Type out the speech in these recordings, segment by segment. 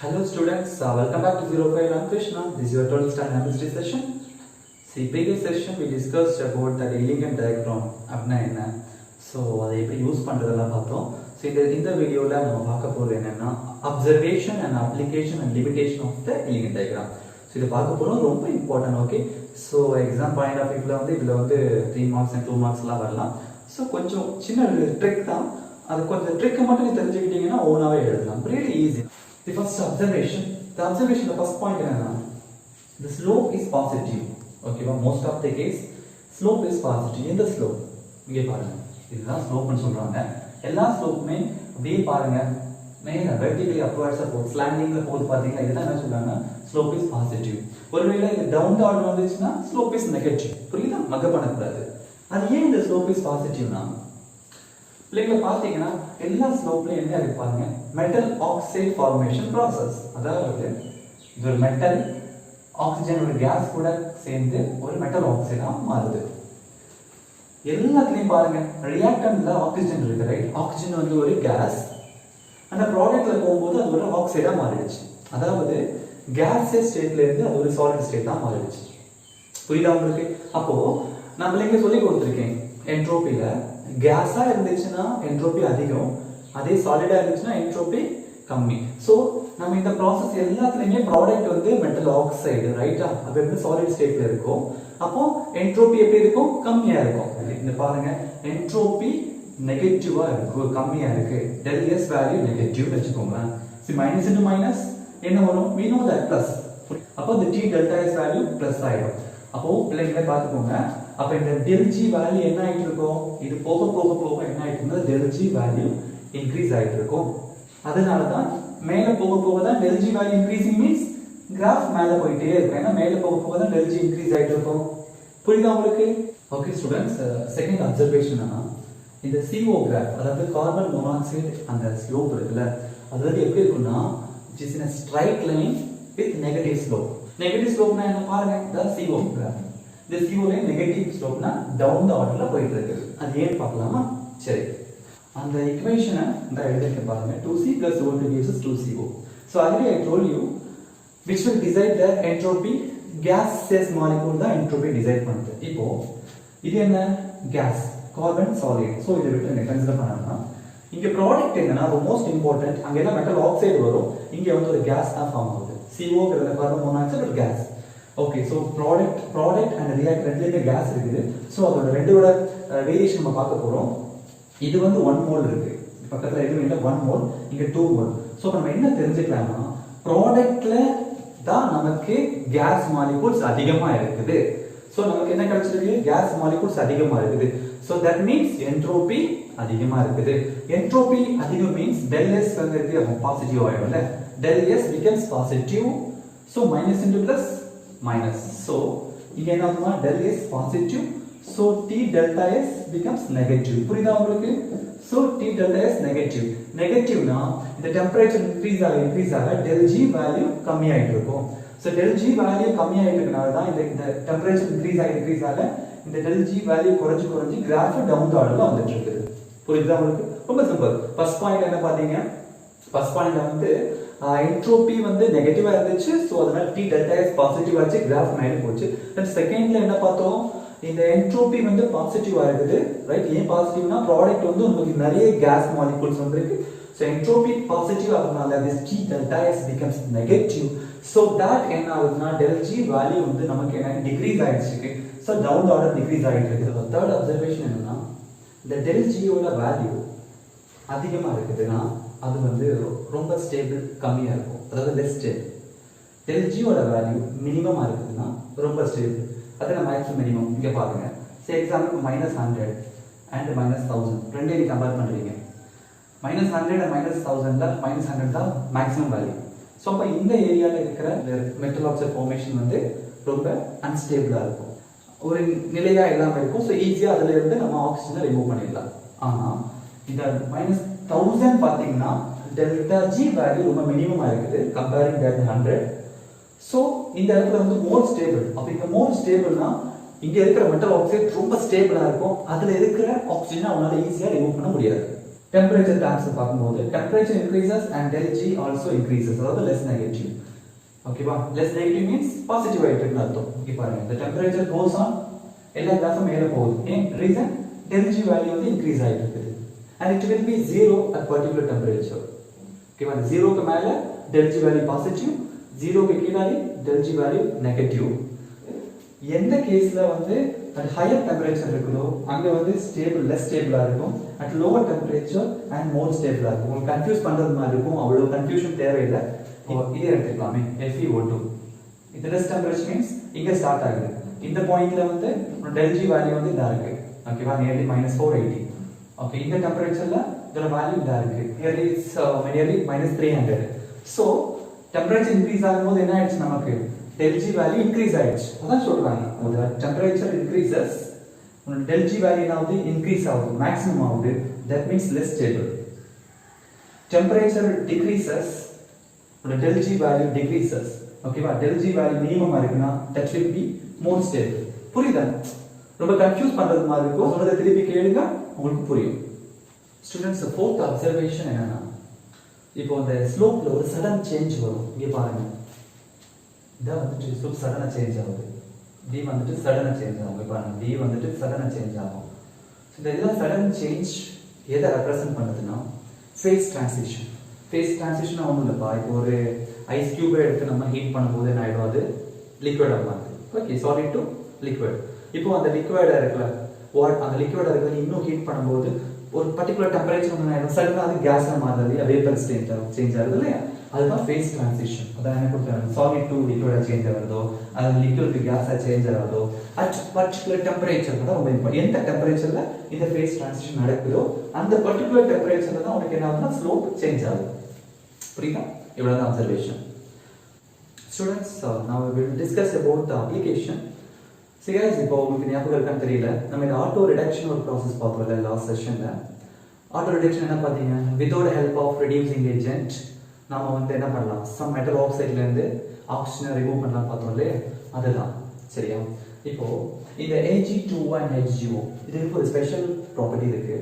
Hello students, welcome back to Zerofail. I'm Krishna. This is your 12th standard chemistry session. See, previous session we discussed about the Ellingham diagram. So, அதை எப்படி use பண்றதெல்லாம் பார்த்தோம். So, இந்த வீடியோல நம்ம பார்க்க போறது என்னன்னா observation and application and limitation of the Ellingham diagram. So, இத பார்க்க போறோம் ரொம்ப important. Okay. So, exam point of view இதுல வந்து 3 marks and 2 marks எல்லாம் வரலாம். So, கொஞ்சம் சின்ன ட்ரிக் தான். அது கொஞ்சம் ட்ரிக் மட்டும் தெரிஞ்சுக்கிட்டீங்கன்னா ஓனாவே எழுதலாம். Really easy. The first observation, the first point is the slope is positive. Okay, well, most of the case, slope is positive. In the slope, இங்கே பாருங்க, இதுதான் slope னு சொல்றாங்க. எல்லா ஸ்லோப்புமே அப்படியே பாருங்க, மேல vertically upwards போகுது, slantingல போகுது பாத்தீங்களா? இதுதான் என்ன சொல்றாங்க? Slope is positive. ஒருவேளை இது down the order வந்துச்சுன்னா slope is negative. புரியுதா? மக பண்ணக்கூடாது. அது ஏன் இந்த slope is positive னா? பிள்ளைகளை பார்த்தீங்கன்னா எல்லா ஸ்லோப்லயும் என்ன இருக்கு பாருங்க, மெட்டல் ஆக்சைடு ஃபார்மேஷன் ப்ராசஸ். அதாவது இது ஒரு மெட்டல் ஆக்சிஜன் ஒரு கேஸ் கூட சேர்ந்து ஒரு மெட்டல் ஆக்சைடா மாறுது. எல்லாத்துலயும் பாருங்க ரியாக்டன்ட்ல ஆக்சிஜன் இருக்கு, ரைட்? ஆக்சிஜன் வந்து ஒரு கேஸ், அந்த ப்ராடக்ட்ல போகும்போது அது ஒரு ஆக்சைடா மாறிடுச்சு. அதாவது கேஸ் ஸ்டேட்ல இருந்து அது ஒரு சாலிட் ஸ்டேட்டா மாறிடுச்சு. புரியுதா உங்களுக்கு? அப்போ நான் பிள்ளைங்க சொல்லி கொடுத்துருக்கேன், என்ட்ரோபில கேஸா இருந்துச்சுன்னா என்ட்ரோபி அதிகம், அதே சாலிடா இருந்துச்சுன்னா என்ட்ரோபி கம்மி. சோ நம்ம இந்த process எல்லாத்துலயுமே ப்ராடக்ட் வந்து மெட்டல் ஆக்சைடு, ரைட்டா? அப்ப எப்படி சாலிட் ஸ்டேட்ல இருக்கும், அப்போ என்ட்ரோபி எப்படி இருக்கும்? கம்மியா இருக்கும். இந்த பாருங்க, என்ட்ரோபி நெகட்டிவா இருக்கு, கம்மியா இருக்கு, del s வேல்யூ நெகட்டிவ் வெச்சுக்கோங்க. see minus into minus என்ன வரும்? we know that plus. அப்போ the t delta s value plus ஆயிடும். அப்போ பிள்ளைங்களை பாத்துக்கோங்க, அப்ப இந்த del g வேல்யூ என்ன ஆயிட்டு இருக்கும்? இது போக போக போக என்ன ஆயிட்டு இருந்தா del g வேல்யூ இன்க்ரீஸ் ஆயிட்டு இருக்கும். அதனால தான் மேல போக போக தான் del g value increasing means graph மேல போயிட்டே இருக்கு. ஏன்னா மேல போக போக தான் del g இன்க்ரீஸ் ஆயிட்டு இருக்கும். புரியுதா உங்களுக்கு? ஓகே ஸ்டூடண்ட்ஸ், செகண்ட் அப்சர்வேஷன் என்னன்னா இந்த CO கிராஃப், அதாவது கார்பன் மோனாக்சைடு அந்த ஸ்லோப் இருக்குல்ல, அது வந்து எப்படி இருக்கும்னா it is in a straight line with negative slope. negative slope னா என்ன பாருங்க, the CO கிராஃப். இந்த CO லைன் நெகட்டிவ் ஸ்லோப்னா டவுன் தி ஆர்டர்ல போயிட்டு இருக்கு. அது ஏன் பார்க்கலாமா? சரி, அந்த ஈக்குவேஷனை இந்த எழுதிக்க பாருங்க. 2C + O2 gives us 2CO. So already I told you which will decide the entropy. gaseous molecule தான் entropy decide பண்ணுது. இப்போ இது என்ன? gas, carbon solid. So இத விட்டு நீங்க கன்சிடர் பண்ணலாம். இங்க ப்ராடக்ட் என்னன்னா மோஸ்ட் இம்பார்ட்டன்ட், அங்க என்ன மெட்டல் ஆக்சைடு வரும், இங்க வந்து ஒரு gas தான் ஃபார்ம் ஆகுது. CO ங்கறது கார்பன் மோனாக்சைடு ஒரு gas. Okay, so product and react ரெண்டுலயுமே கேஸ் இருக்குது. சோ அதோட ரெண்டோட வேரியேஷன் நம்ம பார்க்க போறோம். இது வந்து 1 மோல் இருக்கு, பக்கத்துல எதுவும் இல்ல, 1 மோல், இங்க 2 மோல். சோ நம்ம என்ன தெரிஞ்சுக்கலாம்னா ப்ராடக்ட்ல தான் நமக்கு கேஸ் மாலிகூல்ஸ் அதிகமா இருக்குது. சோ நமக்கு என்ன கிடைச்சிருக்கு? கேஸ் மாலிகூல்ஸ் அதிகமா இருக்குது. சோ தட் மீன்ஸ் என்ட்ரோபி அதிகமா இருக்குது. என்ட்ரோபி அதிகம் மீன்ஸ் del s வந்து positive ஆயிடும்ல, del s becomes positive. so minus into plus minus. So இங்க என்ன ஆகும்னா del s positive, so t delta s becomes negative. புரியுதா உங்களுக்கு? so t delta s நெகட்டிவ்னா இந்த டெம்பரேச்சர் இன்க்ரீஸ் ஆக del g வேல்யூ கம்மி ஆயிட்டு இருக்கும். so del g வேல்யூ கம்மி ஆயிட்டு இருக்கனால தான் இந்த டெம்பரேச்சர் இன்க்ரீஸ் ஆக இந்த del g வேல்யூ குறைஞ்சு கிராஃப் டவுன் தி ஆர்டர்ல வந்துட்டு இருக்குது. புரியுதா உங்களுக்கு? ரொம்ப சிம்பிள். ஃபர்ஸ்ட் பாயிண்ட் என்ன பாத்தீங்க? ஃபர்ஸ்ட் பாயிண்ட் வந்து என்ட்ரோபி வந்து நெகட்டிவா இருந்துச்சு, சோ அதனால t delta s பாசிட்டிவ் ஆச்சு, கிராஃப் மேல போச்சு. தென் செகண்ட்ல என்ன பார்த்தோம்? இந்த என்ட்ரோபி வந்து பாசிட்டிவா இருக்குது, ரைட்? ஏன் பாசிட்டிவ்னா ப்ராடக்ட் வந்து உங்களுக்கு நிறைய கேஸ் மாலிகூல்ஸ் வந்திருக்கு. சோ என்ட்ரோபி பாசிட்டிவ் ஆகுறதுனால this t delta s becomes negative. so that என்ன ஆகுதுன்னா del g வேல்யூ வந்து நமக்கு என்ன டிக்ரீஸ் ஆயிடுச்சு. So down the order decrease ஆயிட்டு இருக்கு. தேர்ட் அப்சர்வேஷன் என்னன்னா இந்த del g ஓட வேல்யூ அதிகமா இருக்குதுன்னா அது வந்து ரொம்ப ஸ்டேபிள் கம்மியா இருக்கும், அதாவது லெஸ் ஸ்டேபிள். del g ஓட வேல்யூ மினிமமா இருக்குதுன்னா ரொம்ப ஸ்டேபிள், அத மேக்ஸிமம் மினிமம். இங்க பாருங்க, சே எக்ஸாம்பிள் -100 and -1000 ரெண்டையும் கம்பேர் பண்றீங்க. -100 and -1000ல -100 தான் மேக்ஸிமம் வேல்யூ. சோ அப்ப இந்த ஏரியால இருக்கிற மெட்டல் ஆக்சைடு ஃபார்மேஷன் வந்து ரொம்ப அன்ஸ்டேபிளா இருக்கும், ஒரு நிலையா இல்லாம இருக்கும். சோ ஈஸியா அதுல இருந்து நம்ம ஆக்சிஜனை ரிமூவ் பண்ணிடலாம். ஆனா இந்த -1000 பாத்தீங்கன்னா delta g வேல்யூ ரொம்ப மினிமமா இருக்குது கம்பேரிங் தட் 100. சோ இந்த இடத்துல வந்து மோர் ஸ்டேபிள். அப்ப இந்த மோர் ஸ்டேபிள்னா இங்க இருக்கிற மெட்டல் ஆக்சைடு ரொம்ப ஸ்டேபிளா இருக்கும், அதுல இருக்கிற ஆக்சிஜனை அவனால ஈஸியா ரிமூவ் பண்ண முடியாது. Temperature terms பார்க்கும்போது temperature increases and del G also increases, அதாவது less negative. ஓகேவா? less negative means positive ஆயிட்டுன்னு அர்த்தம். ஓகே பாருங்க, the temperature goes on, எல்லா கிராஃபும் மேலே போகுது. ஏன் ரீசன்? del G வேல்யூ வந்து இன்க்ரீஸ் ஆயிட்டு இருக்குது. and it will be 0 at particular temperature. ஓகேவா? 0 க்கு மேல del G வேல்யூ பாசிட்டிவ், 0 க்கு கீழே del G வேல்யூ நெகட்டிவ். எந்த கேஸ்ல வந்து at higher temperature இருக்குதோ அங்க வந்து ஸ்டேபிள் லெஸ் ஸ்டேபிளா இருக்கும், at lower temperature and more stable ஆ இருக்கும். உங்களுக்கு கன்ஃபியூஸ் பண்றது மாதிரி இருக்கும், அவ்வளவு கன்ஃபியூஷன் தேவையில்லை. இதே எடுத்துக்கலாமே FeO2. இது less temperature means இங்க ஸ்டார்ட் ஆகுது. இந்த பாயிண்ட்ல வந்து del G வேல்யூ வந்து இதா இருக்கு. ஓகேவா? nearly -480. ஓகே, இந்த டெம்பரேச்சர்ல இதோட வேல்யூ இதா இருக்கு. nearly -300. சோ டெம்பரேச்சர் இன்க்ரீஸ் ஆகும்போது என்ன ஆயிடுச்சு நமக்கு? del G வேல்யூ இன்க்ரீஸ் ஆயிடுச்சு. அதான் சொல்றாங்க, the temperature increases, del G value ஆகுது இன்க்ரீஸ் ஆகுது, மேக்ஸிமம் ஆகுது, that means less stable. Temperature decreases, del G value decreases. ஓகேவா? del G வேல்யூ மினிமம் இருக்குனா that will be more stable. புரியுதா? ரொம்ப கன்ஃபியூஸ் பண்றது மாதிரி இருக்கும், சொல்றத திருப்பி கேளுங்க உங்களுக்கு புரியும். ஸ்டூடண்ட்ஸ், fourth observation என்னன்னா, இப்போ அந்த ஸ்லோப்ல ஒரு சடன் சேஞ்ச் வரும். இங்க பாருங்க, இத வந்துட்டு ஸ்லோப் சடனா சேஞ்ச் ஆகுது, d வந்துட்டு சடனா சேஞ்ச் ஆகும். பாருங்க, d வந்துட்டு சடனா சேஞ்ச் ஆகும். இந்த இதெல்லாம் சடன் சேஞ்ச் எதை ரெப்ரசன்ட் பண்ணுதுன்னா ஃபேஸ் ட்ரான்சிஷன். ஃபேஸ் ட்ரான்சிஷன் ஒன்றும் இல்லைப்பா, இப்போ ஒரு ஐஸ் கியூபை எடுத்து நம்ம ஹீட் பண்ணும்போது என்ன ஆயிடும்? அது லிக்விடாக மாறுது. Okay, solid to liquid. இப்போ அந்த லிக்விடா இருக்குல்ல, அந்த லிக்விடா இருக்கிறது இன்னும் ஹீட் பண்ணும்போது ஒரு பர்டிகுலர் டெம்பரேச்சர் வந்து ஆயிடும், சடனா அது கேஸா மாறுது, வேப்பர் சேஞ்ச் ஆகுது இல்லையா? அதுதான் ஃபேஸ் ட்ரான்சிஷன். அதான் என்ன கொடுத்தாங்க, சாலிட் டு லிக்விடா சேஞ்ச் ஆகுறதோ அது லிக்விட் டு கேஸா சேஞ்ச் ஆகுறதோ அட் பர்டிகுலர் டெம்பரேச்சர் தான் ரொம்ப இம்பார்ட்டன்ட். எந்த டெம்பரேச்சர்ல இந்த ஃபேஸ் ட்ரான்சிஷன் நடக்குதோ அந்த பர்டிகுலர் டெம்பரேச்சர்ல தான் உங்களுக்கு என்ன ஆகுதுன்னா ஸ்லோப் சேஞ்ச் ஆகுது. புரியுதா? இவ்வளவுதான் observation. Students, now we will discuss about the application. See guys, இப்போ உங்களுக்கு ஞாபகம் இருக்கான்னு தெரியல, நம்ம இந்த ஆட்டோ ரிடக்ஷன் ஒரு ப்ராசஸ் பார்த்தோம்ல லாஸ்ட் செஷன்ல. ஆட்டோ ரிடக்ஷன் என்ன பார்த்தீங்க? Without help of reducing agent நாம வந்து என்ன பண்ணலாம், சம் மெட்டல் ஆக்சைட்ல இருந்து ஆக்சிஜனை ரிமூவ் பண்ணலாம் பார்த்தோம் இல்லையா? அதுதான். சரியா? இப்போ இந்த Ag2 and HGO இதுக்கு ஒரு ஸ்பெஷல் ப்ராப்பர்ட்டி இருக்கு.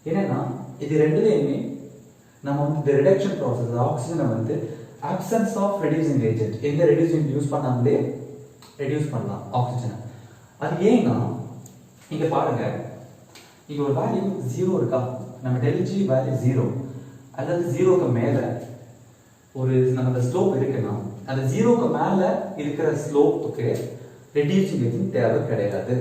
என்னன்னா இது ரெண்டுலயுமே நம்ம வந்து இந்த ரிடக்ஷன் ப்ராசஸ் ஆக்சிஜனை வந்து absence of reducing agent, எந்த ரெடியூசிங் யூஸ் பண்ணாமலே ரெடியூஸ் பண்ணலாம் ஆக்சிஜனை. அது ஏன்னா இங்க பாருங்க, இங்க ஒரு வேல்யூ 0 இருக்கா, நம்ம del G வேல்யூ 0 அல்லது 0க்கு மேல ஒரு நம்ம ஸ்லோப் இருக்குன்னா அந்த 0க்கு மேல இருக்கிற ஸ்லோப்புக்கு ரெடியூசிங் ஏஜென்ட் தேவை கிடையாது.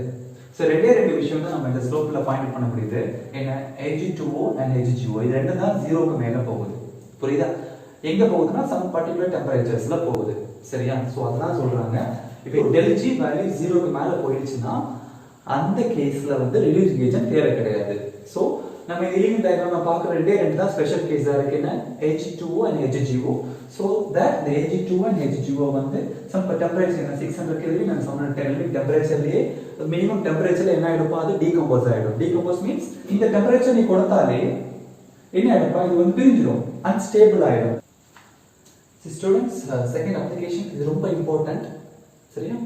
சோ ரெண்டே விஷயம் தான் நம்ம இந்த ஸ்லோப்ல பாயிண்ட் பண்ண முடியுது. என்ன? Ag2O and HGO இது ரெண்டும் தான் 0க்கு மேல போகுது. புரியுதா? எங்க போகுதுன்னா சம் பர்టిక్యులர் டெம்பரேச்சர்ஸ்ல போகுது. சரியா? சோ அதான் சொல்றாங்க, இப்போ del G வேல்யூ 0க்கு மேல போயிடுச்சுன்னா அந்த கேஸ்ல வந்து ரெடியூசிங் ஏஜென்ட் தேவை கிடையாது. சோ நம்ம இந்த எலிமெண்ட் டயகிராம்ல பார்க்குற ரெண்டு தான் ஸ்பெஷல் கேஸா இருக்கு. என்ன? Ag2O and HGO. so that the Ag2O and HGO வந்து some temperature என்ன 600 Kelvin and 710 Kelvin டெம்பரேச்சர்லயே மினிமம் டெம்பரேச்சர்ல என்ன ஆயிடும்? அது டீகம்போஸ் ஆயிடும். டீகம்போஸ் மீன்ஸ் இந்த டெம்பரேச்சர் நீ கொடுத்தாலே என்ன ஆயிடும்? இது வந்து பிரிஞ்சிடும், அன்ஸ்டேபிள் ஆயிடும். ஸ்டூடெண்ட்ஸ், செகண்ட் அப்ளிகேஷன் இது ரொம்ப இம்பார்ட்டன்ட். சரியா?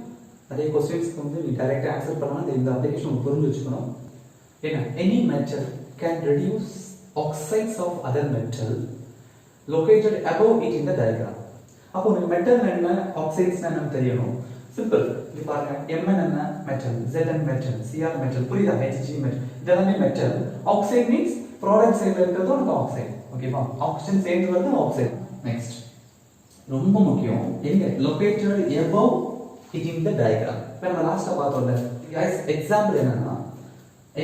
அதே क्वेश्चंस வந்து நீ டைரக்டா ஆன்சர் பண்ணலாம், இந்த அப்ளிகேஷன் புரிஞ்சு வச்சுக்கணும். என்ன? any metal can reduce oxides of other metal located above it in the diagram. அப்போ உங்களுக்கு மெட்டல் என்ன, ஆக்சைட்ஸ் என்ன தெரியணும். சிம்பிள். இது பாருங்க, Mn என்ன metal, Zn metal, Cr metal, புரியுதா? Hg மெட்டல், இதெல்லாம் மெட்டல். ஆக்சைடு மீன்ஸ் ப்ராடக்ட் சைடுல இருக்கிறது ஒரு ஆக்சைடு. ஓகேவா? ஆக்சிஜன் சேர்ந்து வருது ஆக்சைடு. நெக்ஸ்ட் ரொம்ப முக்கியம், எங்க located above it in the diagram. இப்ப நம்ம லாஸ்டா பார்த்தோம்ல guys, எக்ஸாம்பிள் என்னன்னா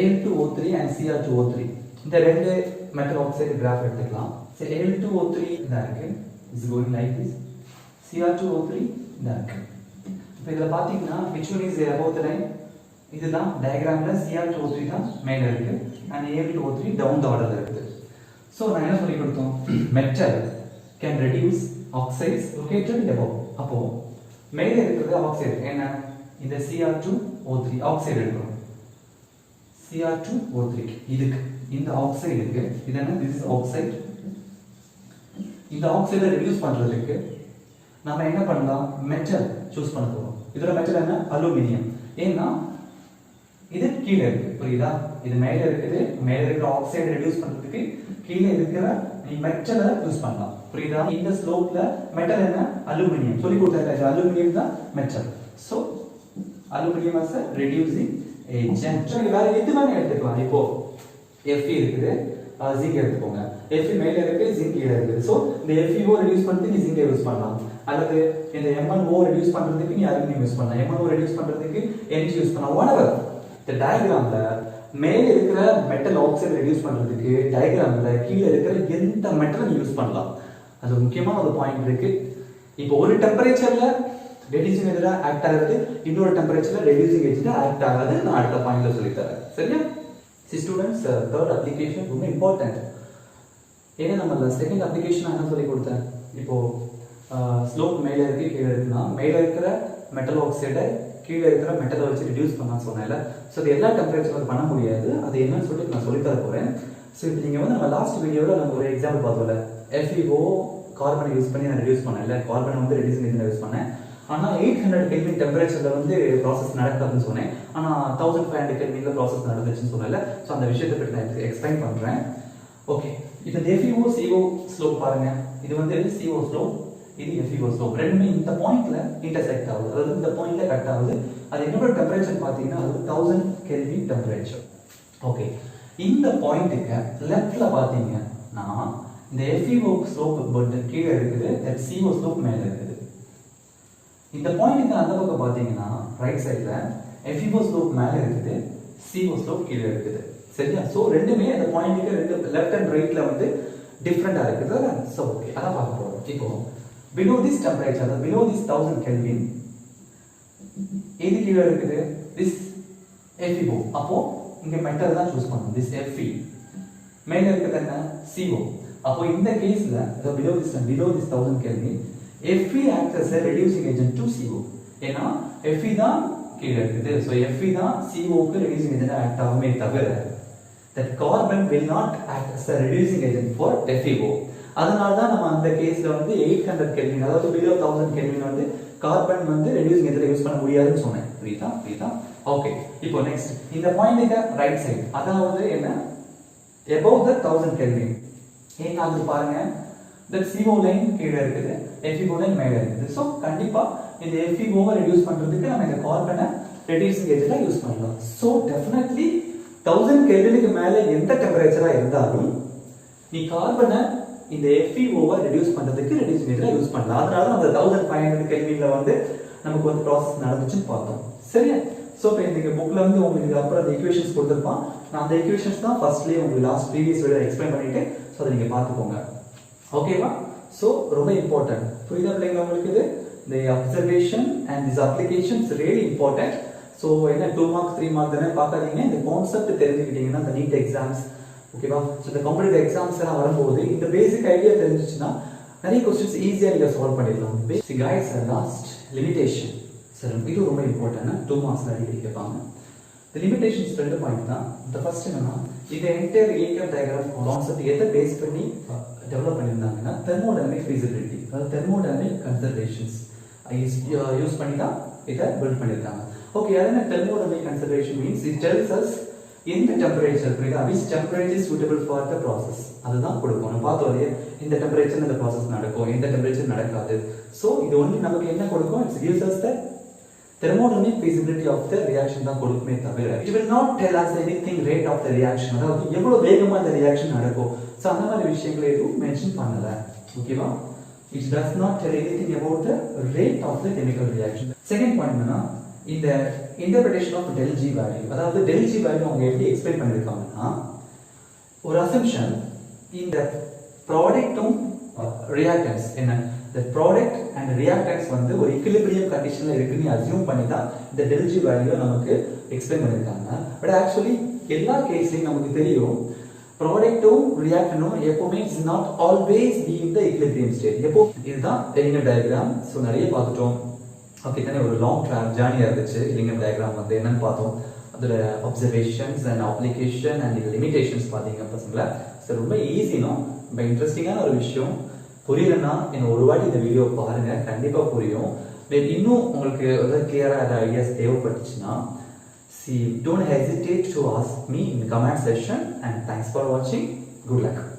Al2O3 and Cr2O3 இந்த ரெண்டு மெட்டல் ஆக்சைடு கிராஃப் எடுத்துக்கலாம். சரி, Al2O3 இதா இருக்கு, is going like this, Cr2O3 இதா இருக்கு. இப்போ இதுல பாத்தீங்கன்னா which one is above the line? இதுதான் டயகிராம்ல Cr2O3 தான் மேல இருக்கு and Al2O3 down the order இருக்கு. சோ நான் என்ன சொல்லி கொடுத்தோம்? metal can reduce oxides located above. அப்போ மேல இருக்கிறது ஆக்சைடு என்ன? இந்த Cr2O3 ஆக்சைடு எடுக்கிறோம். Cr2O3 இதுக்கு இந்த ஆக்சைடு இருக்கு, இது என்ன? this is oxide. இந்த ஆக்சைடை ரெடியூஸ் பண்றதுக்கு நாம என்ன பண்ணலாம்? மெட்டல் சூஸ் பண்ண போறோம். இதோட மெட்டல் என்ன? அலுமினியம். ஏன்னா இது கீழே இருக்கு. புரியுதா? இது மேல இருக்குது. மேல இருக்கிற ஆக்சைடு ரெடியூஸ் பண்றதுக்கு கீழே இருக்கிற நீ மெட்டலை யூஸ் பண்ணலாம். புரியுதா? இந்த ஸ்லோப்ல மெட்டல் என்ன? அலுமினியம். சொல்லி கொடுத்தாங்க, அலுமினியம் தான் metal. So aluminium as a reducing agent. வேற எது வேணா எடுத்துக்கலாம். இப்போ Fe இருக்குது, ஜிங்க் எடுத்துக்கோங்க. Fe மேல இருக்கு, ஜிங்க் கீழே இருக்குது. சோ இந்த FeO ரெடியூஸ் பண்றதுக்கு நீ ஜிங்கை யூஸ் பண்ணலாம். அல்லது இந்த MnO ரெடியூஸ் பண்றதுக்கு நீ அலுமினியம் யூஸ் பண்ணலாம். MnO ரெடியூஸ் பண்றதுக்கு Nt யூஸ் பண்ணலாம். whatever. இந்த டயகிராம்ல மேல இருக்கிற மெட்டல் ஆக்சைடு ரெடியூஸ் பண்றதுக்கு டயகிராம்ல கீழே இருக்கிற எந்த மெட்டலை நீ யூஸ் பண்ணலாம். அது முக்கியமான ஒரு பாயிண்ட் இருக்கு. இப்போ ஒரு டெம்பரேச்சர்ல ரெடியூசிங் ஏஜென்ட் ஆக்ட் ஆகுது, இன்னொரு டெம்பரேச்சர்ல ரெடியூசிங் ஏஜென்ட் ஆக்ட் ஆகாது. நான் அடுத்த பாயிண்ட்ல சொல்லி தரேன். சரியா? ஸ்டூடெண்ட்ஸ், தேர்ட் அப்ளிகேஷன் ரொம்ப இம்பார்ட்டன்ட். ஏன்னா நம்ம செகண்ட் அப்ளிகேஷன் என்ன சொல்லி கொடுத்தேன்? இப்போ ஸ்லோப் மேல இருக்கு, கீழே இருக்குன்னா மேல இருக்கிற மெட்டல் ஆக்சைடை கீழே இருக்கிற மெட்டலை வச்சு ரெடியூஸ் பண்ணலாம் சொன்னேன்ல. ஸோ அது எல்லா டெம்பரேச்சர்ல பண்ண முடியாது. அது என்னன்னு சொல்லிட்டு நான் சொல்லி தர போறேன். ஸோ இப்போ நீங்க வந்து நம்ம லாஸ்ட் வீடியோவில் நம்ம ஒரு எக்ஸாம்பிள் பார்த்தோம்ல, FeO கார்பனை யூஸ் பண்ணி நான் ரெடியூஸ் பண்ணேன்ல, கார்பனை வந்து ரெடியூசிங் ஏஜென்ட் யூஸ் பண்ணேன். ஆனால் 800 கெல்வின் டெம்பரேச்சர்ல வந்து ப்ராசஸ் நடக்காதுன்னு சொன்னேன். ஆனால் 1500 கெல்வின்ல ப்ராசஸ் நடந்துச்சுன்னு சொன்னேன்ல. ஸோ அந்த விஷயத்தை பற்றி நான் எக்ஸ்பிளைன் பண்றேன். ஓகே, இப்போ இந்த FeO CO ஸ்லோப் பாருங்க. இது வந்து CO ஸ்லோப், இது FeO ஸ்லோப். ரெண்டுமே இந்த பாயிண்ட்ல இன்டர்செக்ட் ஆகுது, அதாவது இந்த பாயிண்ட்ல கட் ஆகுது. அது என்னோட டெம்பரேச்சர் பார்த்தீங்கன்னா அது 1000 கெல்வின் டெம்பரேச்சர். ஓகே, இந்த பாயிண்ட்டுக்கு லெஃப்ட்ல பார்த்தீங்கன்னா இந்த FeO ஸ்லோப் கீழே இருக்குது, CO ஸ்லோப் மேலே இருக்குது. இந்த பாயிண்ட்டுக்கு அந்த பக்கம் பார்த்தீங்கன்னா ரைட் சைட்ல FeO ஸ்லோப் மேலே இருக்குது, CO ஸ்லோப் கீழே இருக்குது. சரியா? ஸோ ரெண்டுமே அந்த பாயிண்ட்டுக்கு ரெண்டு லெஃப்ட் அண்ட் ரைட்ல வந்து டிஃப்ரெண்டா இருக்குது. ஸோ ஓகே, அதான் பார்க்க போறோம். இப்போ below this temperature, below this 1000 Kelvin, எது கீழே இருக்குது? this FeO. அப்போ இங்க மெட்டல் தான் சூஸ் பண்ணணும். this Fe. மேல இருக்குது என்ன? CO. அப்போ இந்த கேஸ்ல below this 1000 Kelvin, Fe acts as a reducing agent to CO. ஏன்னா Fe தான் கீழே இருக்குது. so Fe தான் CO க்கு reducing agent ஆக்ட் ஆகுமே தவிர that carbon will not act as a reducing agent for FeO. அதனால தான் நம்ம அந்த கேஸ்ல வந்து 800 கெல்வின், அதாவது below 1000 கெல்வின் வந்து கார்பன் வந்து ரெடியூசிங் ஏஜென்ட் யூஸ் பண்ண முடியாதுன்னு சொன்னேன். புரியுதா? ஓகே, இப்போ நெக்ஸ்ட் இந்த பாயிண்ட்க்கு ரைட் சைடு, அதாவது என்ன, above the 1000 கெல்வின் என்ன ஆகுது பாருங்க. the CO லைன் கீழே இருக்குது, FeO லைன் மேலே இருக்குது. சோ கண்டிப்பா இந்த FeO ரெடியூஸ் பண்றதுக்கு நம்ம இந்த கார்பனை ரெடியூசிங் ஏஜென்ட்டா யூஸ் பண்ணலாம். சோ டெஃபினெட்லி 1000 கெல்வினுக்கு மேல எந்த டெம்பரேச்சரா இருந்தாலும் நீ கார்பனை இந்த FeO ரெடியூஸ் பண்றதுக்கு ரெடியூசிங் ஏஜென்ட்டா யூஸ் பண்ணலாம். அதனால தான் அந்த 1500 கெல்வின்ல வந்து நமக்கு வந்து ப்ராசஸ் நடந்துச்சுன்னு பார்த்தோம். சரியா? சோ இப்போ இந்த புக்ல வந்து உங்களுக்கு அப்புறம் அந்த ஈக்குவேஷன்ஸ் கொடுத்திருப்பான். நான் அந்த ஈக்குவேஷன்ஸ் தான் ஃபர்ஸ்ட்லயே உங்களுக்கு லாஸ்ட் ப்ரீவியஸ் வீடியோல எக்ஸ்பிளைன் பண்ணிட்டேன். சோ அதை நீங்க பாத்துக்கோங்க. ஓகேவா? சோ ரொம்ப இம்பார்ட்டன்ட். புரியுதா பிள்ளைங்களா உங்களுக்கு? இது the observation and this application is really important. So என்ன 2 மார்க் 3 மார்க் தானே பார்க்காதீங்க. இந்த கான்செப்ட் தெரிஞ்சுக்கிட்டீங்கன்னா அந்த நீட் எக்ஸாம்ஸ், ஓகேவா? சோ இந்த காம்படிட்டிவ் எக்ஸாம்ஸ் எல்லாம் வரும்போது இந்த பேசிக் ஐடியா தெரிஞ்சிச்சுனா நிறைய क्वेश्चंस ஈஸியா நீங்க சால்வ் பண்ணிடலாம். பேசிக் गाइस லாஸ்ட் லிமிட்டேஷன். சரி, இது ரொம்ப இம்பார்ட்டன்ட். 2 மார்க்ஸ்ல அடிக்கடி கேட்பாங்க. the limitations ரெண்டு பாயிண்ட் தான். the first என்னன்னா, இந்த என்டையர் Ellingham டயகிராம் கான்செப்ட் எதை பேஸ் பண்ணி டெவலப் பண்ணிருந்தாங்கன்னா thermodynamic feasibility, அதாவது thermodynamic considerations யூஸ் பண்ணி தான் இதை பில்ட் பண்ணிருக்காங்க. ஓகே, அதனால thermodynamic consideration means it tells us இந்த டெம்பரேச்சர், புரியுதா, which temperature is suitable for the process. அதுதான் கொடுக்கும். நம்ம பார்த்தோம் இல்லையா, இந்த டெம்பரேச்சர்ல இந்த process நடக்கும், இந்த டெம்பரேச்சர் நடக்காது. சோ இது ஒன்லி நமக்கு என்ன கொடுக்கும்? it gives us the thermodynamic feasibility of the reaction தான் கொடுக்குமே தவிர it will not tell us anything rate of the reaction, அதாவது எவ்வளவு வேகமா இந்த ரியாக்ஷன் நடக்கும். சோ அந்த மாதிரி விஷயங்களை எதுவும் மென்ஷன் பண்ணல. ஓகேவா? it does not tell anything about the rate of the chemical reaction. Second point என்னன்னா, இந்த interpretation of del G value, அதாவது del G value அவங்க எப்படி எக்ஸ்பிளைன் பண்ணிருக்காங்கன்னா, ஒரு அசம்ப்ஷன் இந்த ப்ராடக்ட்டும் ரியாக்டன்ஸ் என்ன, the product and reactants வந்து ஒரு equilibrium கண்டிஷன்ல இருக்குன்னு அஸ்யூம் பண்ணி தான் இந்த del G வேல்யூ நமக்கு எக்ஸ்பிளைன் பண்ணிருக்காங்க. பட் ஆக்சுவலி எல்லா கேஸ்லயும் நமக்கு தெரியும் ப்ராடக்ட்டும் ரியாக்டனும் எப்பவுமே is not always be in the equilibrium state. எப்போ இதுதான் Ellingham டயகிராம். சோ நிறைய பார்த்துட்டோம். ஓகே, தானே ஒரு லாங் ஜர்னியா இருந்துச்சு. Ellingham டயகிராம் வந்து என்னன்னு பார்த்தோம், அதோட observations and application and limitations பாத்தீங்க பசங்களா. சோ ரொம்ப ஈஸினோ, ரொம்ப இன்ட்ரெஸ்டிங்கான ஒரு விஷயம். புரியலன்னா என்ன ஒரு வாட்டி இந்த வீடியோ பாருங்க, கண்டிப்பா புரியும். இன்னும் உங்களுக்கு கிளியரா ஏதாவது ஐடியாஸ் தேவைப்பட்டுச்சுன்னா See, don't hesitate to ask me in the comment section, and thanks for watching. Good luck.